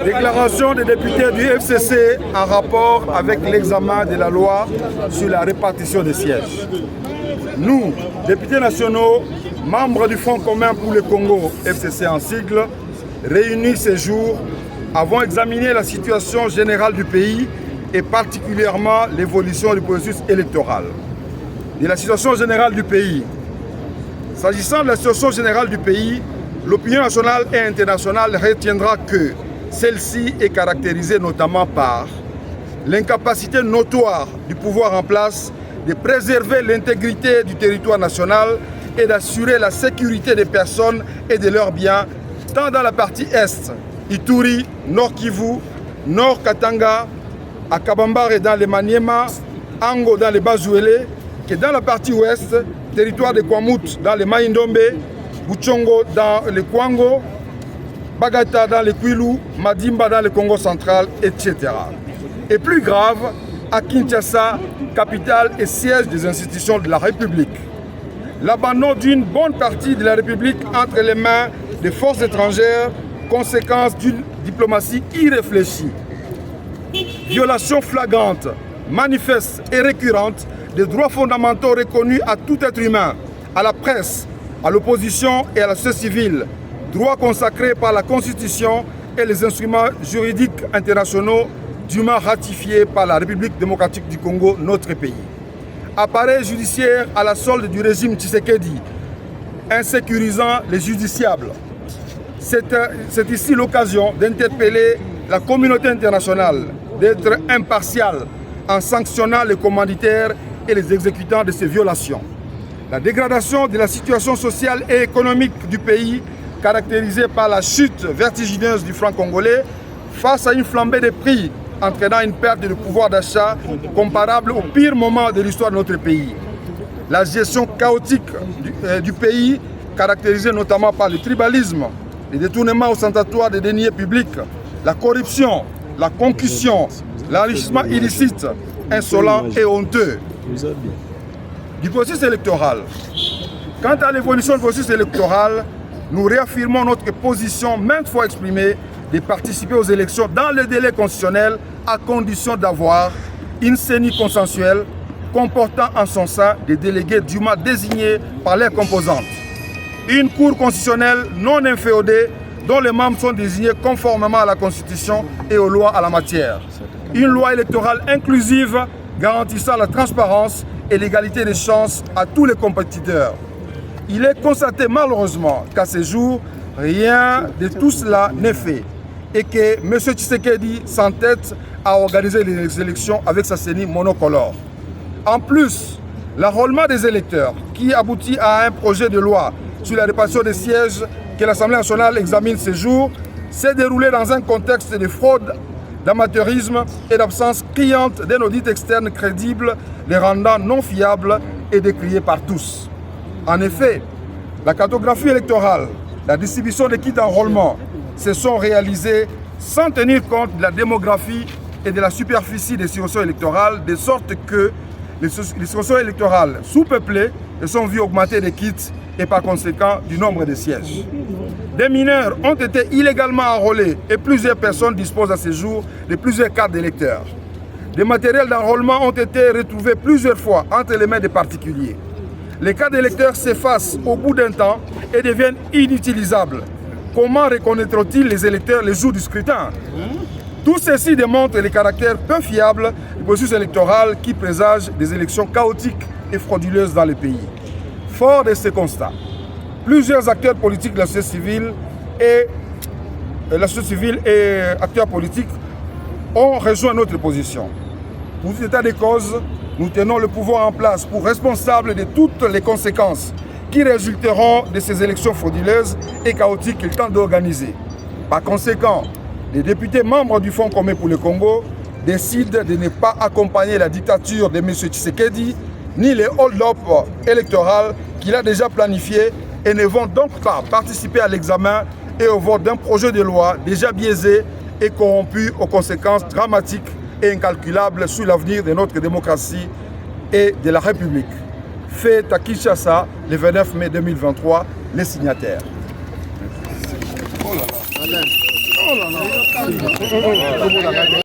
Déclaration des députés du FCC en rapport avec l'examen de la loi sur la répartition des sièges. Nous, députés nationaux, membres du Front commun pour le Congo, FCC en sigle, réunis ces jours, avons examiné la situation générale du pays et particulièrement l'évolution du processus électoral. De la situation générale du pays. S'agissant de la situation générale du pays, l'opinion nationale et internationale retiendra que celle-ci est caractérisée notamment par l'incapacité notoire du pouvoir en place de préserver l'intégrité du territoire national et d'assurer la sécurité des personnes et de leurs biens, tant dans la partie Est, Ituri, Nord Kivu, Nord Katanga, à Kabambar et dans les Maniema, Ango dans les Bazouélé, que dans la partie Ouest, territoire de Kwamut dans les Maïndombe, Buchongo dans les Kwango, Bagata dans les Kwilu, Madimba dans le Congo central, etc. Et plus grave, à Kinshasa, capitale et siège des institutions de la République. L'abandon d'une bonne partie de la République entre les mains des forces étrangères, conséquence d'une diplomatie irréfléchie. Violation flagrante, manifeste et récurrente des droits fondamentaux reconnus à tout être humain, à la presse, à l'opposition et à la société civile, droits consacrés par la Constitution et les instruments juridiques internationaux dûment ratifiés par la République démocratique du Congo, notre pays. Appareil judiciaire à la solde du régime Tshisekedi, insécurisant les justiciables. C'est ici l'occasion d'interpeller la communauté internationale, d'être impartiale en sanctionnant les commanditaires et les exécutants de ces violations. La dégradation de la situation sociale et économique du pays, caractérisée par la chute vertigineuse du franc congolais, face à une flambée des prix entraînant une perte de pouvoir d'achat comparable au pire moment de l'histoire de notre pays. La gestion chaotique du pays, caractérisée notamment par le tribalisme, les détournements ostentatoires des deniers publics, la corruption, la concussion, l'enrichissement illicite, insolent et honteux. Du processus électoral. Quant à l'évolution du processus électoral, nous réaffirmons notre position maintes fois exprimée de participer aux élections dans le délai constitutionnel à condition d'avoir une CENI consensuelle comportant en son sein des délégués dûment désignés par leurs composantes. Une cour constitutionnelle non inféodée dont les membres sont désignés conformément à la Constitution et aux lois à la matière. Une loi électorale inclusive garantissant la transparence et l'égalité des chances à tous les compétiteurs. Il est constaté malheureusement qu'à ce jour, rien de tout cela n'est fait et que M. Tshisekedi s'entête à organiser les élections avec sa CENI monocolore. En plus, l'enrôlement des électeurs qui aboutit à un projet de loi sur la répartition des sièges que l'Assemblée nationale examine ces jours s'est déroulé dans un contexte de fraude, d'amateurisme et d'absence criante d'un audit externe crédible, les rendant non fiables et décriés par tous. En effet, la cartographie électorale, la distribution des kits d'enrôlement se sont réalisées sans tenir compte de la démographie et de la superficie des circonscriptions électorales, de sorte que les circonscriptions électorales sous-peuplées se sont vues augmenter les kits et par conséquent du nombre de sièges. Des mineurs ont été illégalement enrôlés et plusieurs personnes disposent à ce jour de plusieurs cartes d'électeurs. Des matériels d'enrôlement ont été retrouvés plusieurs fois entre les mains des particuliers. Les cartes d'électeurs s'effacent au bout d'un temps et deviennent inutilisables. Comment reconnaîtront-ils les électeurs les jours du scrutin? Tout ceci démontre le caractère peu fiable du processus électoral qui présage des élections chaotiques et frauduleuses dans le pays. Fort de ces constats, plusieurs acteurs politiques de la société civile et acteurs politiques ont rejoint notre position. Pour tout état de cause, nous tenons le pouvoir en place pour responsable de toutes les conséquences qui résulteront de ces élections frauduleuses et chaotiques qu'il tente d'organiser. Par conséquent, les députés membres du Front commun pour le Congo décident de ne pas accompagner la dictature de M. Tshisekedi ni les hold-up électoraux qu'il a déjà planifiés et ne vont donc pas participer à l'examen et au vote d'un projet de loi déjà biaisé et corrompu aux conséquences dramatiques et incalculables sur l'avenir de notre démocratie et de la République. Fait à Kinshasa le 29 mai 2023, les signataires. Oh là là. là là.